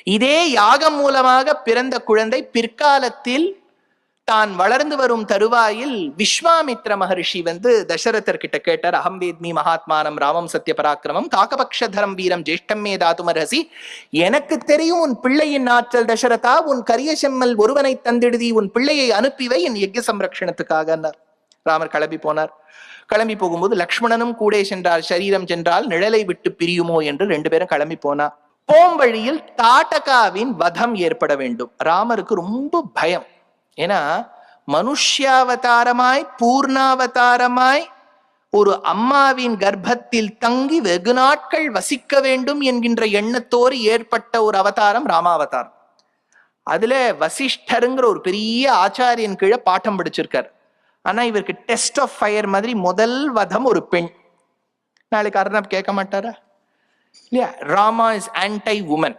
இதே யாகம் மூலமாக பிறந்த குழந்தை பிற்காலத்தில் தான் வளர்ந்து வரும் தருவாயில் விஸ்வாமித்ர மகர்ஷி தசரதர்கிட்ட கேட்டார், அகம் வேத்மி மகாத்மானம் ராமம் சத்ய பராக்கிரமம் காகபக்ஷதரம் வீரம் ஜேஷ்டம் மே தாத்துமரசி. எனக்கு தெரியும் உன் பிள்ளையின் ஆற்றல் தசரதா, உன் கரிய செம்மல் ஒருவனை தந்திடுதி, உன் பிள்ளையை அனுப்பிவை என் யஜ்ய சம்ரக்ஷணத்துக்காக. ராமர் கிளம்பி போனார். கிளம்பி போகும்போது லக்ஷ்மணனும் கூட சென்றார். சரீரம் சென்றால் நிழலை விட்டு பிரியுமோ என்று 2 பேரும் கிளம்பி போனார். போம் வழியில் தாட்டகாவின் வதம் ஏற்பட வேண்டும். ராமருக்கு ரொம்ப பயம். ஏன்னா மனுஷ்யாவதாரமாய் பூர்ணாவதாரமாய் ஒரு அம்மாவின் கர்ப்பத்தில் தங்கி வெகு நாட்கள் வசிக்க வேண்டும் என்கின்ற எண்ணத்தோடு ஏற்பட்ட ஒரு அவதாரம் ராமாவதாரம். அதுல வசிஷ்டருங்கிற ஒரு பெரிய ஆச்சாரியன் கீழே பாட்டம் படிச்சிருக்கார். ஆனா இவருக்கு டெஸ்ட் ஆஃப் ஃபயர் மாதிரி முதல் வதம் ஒரு பெண். நாளைக்கு அர்ணப் கேட்க மாட்டாரா இல்லையா? Rama is anti woman.